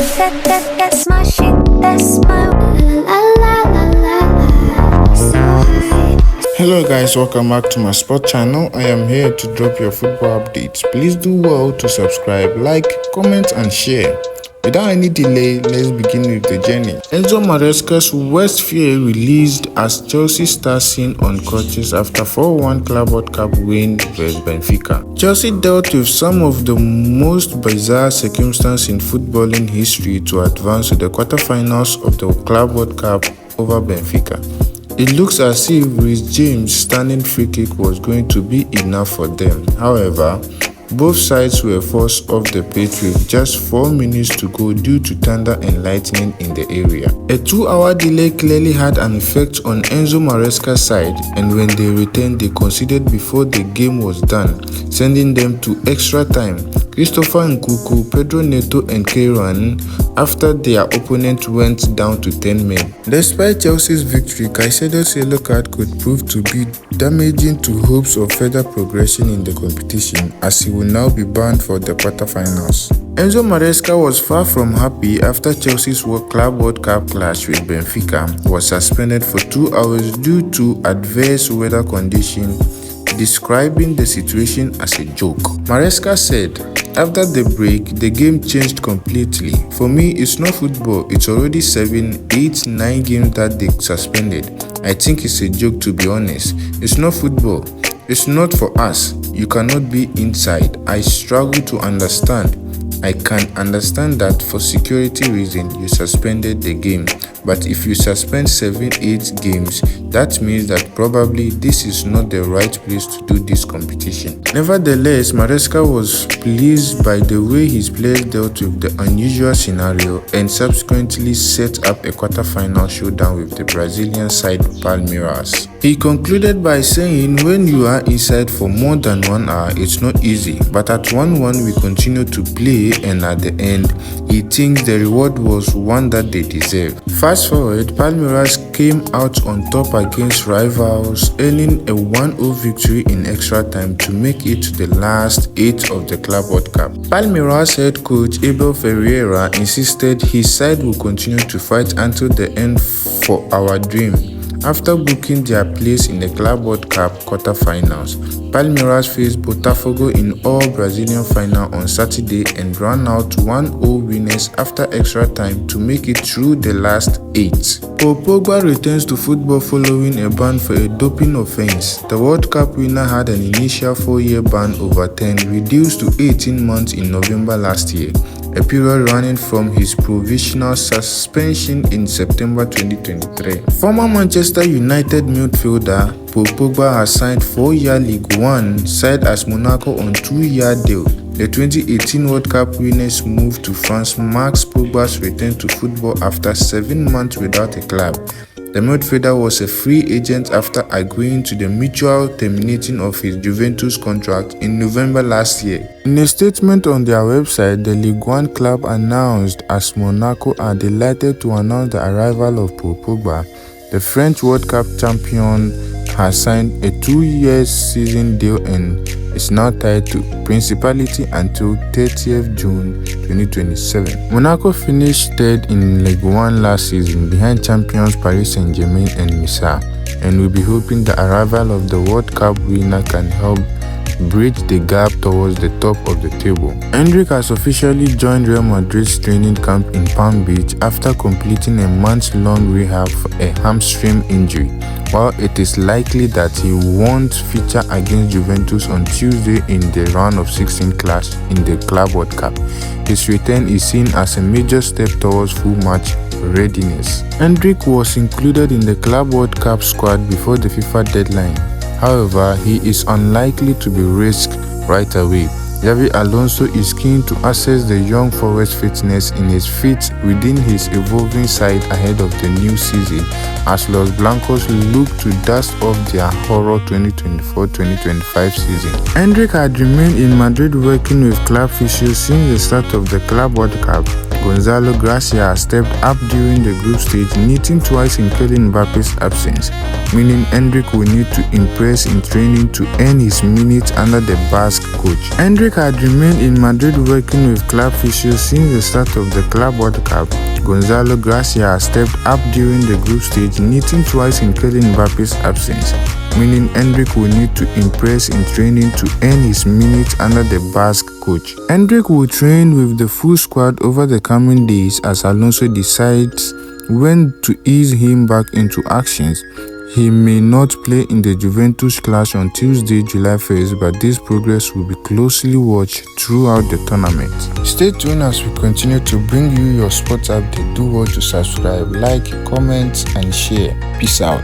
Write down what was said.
That's my shit, that's my la la la la la. So high. Hello guys, welcome back to my sport channel. I am here to drop your football updates. Please do well to subscribe, like, comment and share. Without any delay, let's begin with the journey. Enzo Maresca's worst fear released as Chelsea stars seen on crutches after 4-1 Club World Cup win vs Benfica. Chelsea dealt with some of the most bizarre circumstances in footballing history to advance to the quarterfinals of the Club World Cup over Benfica. It looks as if Reece James' standing free kick was going to be enough for them. However, both sides were forced off the pitch with just 4 minutes to go due to thunder and lightning in the area. A 2-hour delay clearly had an effect on Enzo Maresca's side, and when they returned they conceded before the game was done, sending them to extra time. Christopher Nkunku, Pedro Neto and Kieran after their opponent went down to 10 men. Despite Chelsea's victory, Caicedo's yellow card could prove to be damaging to hopes of further progression in the competition, as he will now be banned for the quarterfinals. Enzo Maresca was far from happy after Chelsea's Club World Cup clash with Benfica was suspended for 2 hours due to adverse weather conditions, describing the situation as a joke. Maresca said, "After the break, the game changed completely. For me, it's not football. It's already 7, 8, 9 games that they suspended. I think it's a joke, to be honest. It's not football. It's not for us. You cannot be inside. I struggle to understand. I can understand that for security reasons you suspended the game, but if you suspend 7, 8 games, that means that probably this is not the right place to do this competition." Nevertheless, Maresca was pleased by the way his players dealt with the unusual scenario and subsequently set up a quarter-final showdown with the Brazilian side Palmeiras. He concluded by saying, "When you are inside for more than 1 hour, it's not easy, but at 1-1 we continue to play, and at the end, he thinks the reward was one that they deserve." Fast forward, Palmeiras came out on top against rivals, earning a 1-0 victory in extra time to make it to the last 8 of the Club World Cup. Palmeiras head coach Abel Ferreira insisted his side will continue to fight until the end for our dream. After booking their place in the Club World Cup quarterfinals, Palmeiras faced Botafogo in all Brazilian final on Saturday and ran out 1-0 winners after extra time to make it through the last 8. Paul Pogba returns to football following a ban for a doping offense. The World Cup winner had an initial 4-year ban overturned, reduced to 18 months in November last year, a period running from his provisional suspension in September 2023. Former Manchester United midfielder Paul Pogba has signed 4-year League One side as Monaco on 2-year deal. The 2018 World Cup winners move to France marks Pogba's return to football after 7 months without a club. The midfielder was a free agent after agreeing to the mutual terminating of his Juventus contract in November last year. In a statement on their website, the Ligue 1 club announced as Monaco are delighted to announce the arrival of Paul Pogba. The French World Cup champion has signed a 2-year season deal and is now tied to Principality until 30th June 2027. Monaco finished third in Ligue 1 last season behind champions Paris Saint-Germain and Nice, and will be hoping the arrival of the World Cup winner can help bridge the gap towards the top of the table. Endrick has officially joined Real Madrid's training camp in Palm Beach after completing a month-long rehab for a hamstring injury. While it is likely that he won't feature against Juventus on Tuesday in the round of 16 clash in the Club World Cup, his return is seen as a major step towards full match readiness. Endrick was included in the Club World Cup squad before the FIFA deadline. However, he is unlikely to be risked right away. Xabi Alonso is keen to assess the young forward's fitness in his fit within his evolving side ahead of the new season, as Los Blancos look to dust off their horror 2024-2025 season. Endrick had remained in Madrid working with club officials since the start of the Club World Cup. Gonzalo Gracia stepped up during the group stage, netting twice in Kylian Mbappe's absence, meaning Endrick will need to impress in training to earn his minutes under the Basque coach. Endrick had remained in Madrid working with club physios since the start of the Club World Cup. Gonzalo Gracia stepped up during the group stage, netting twice in Kylian Mbappe's absence, meaning Endrick will need to impress in training to earn his minutes under the Basque coach. Endrick will train with the full squad over the coming days as Alonso decides when to ease him back into actions. He may not play in the Juventus clash on Tuesday, July 1st, but this progress will be closely watched throughout the tournament. Stay tuned as we continue to bring you your sports update. Do well to subscribe, like, comment, and share. Peace out.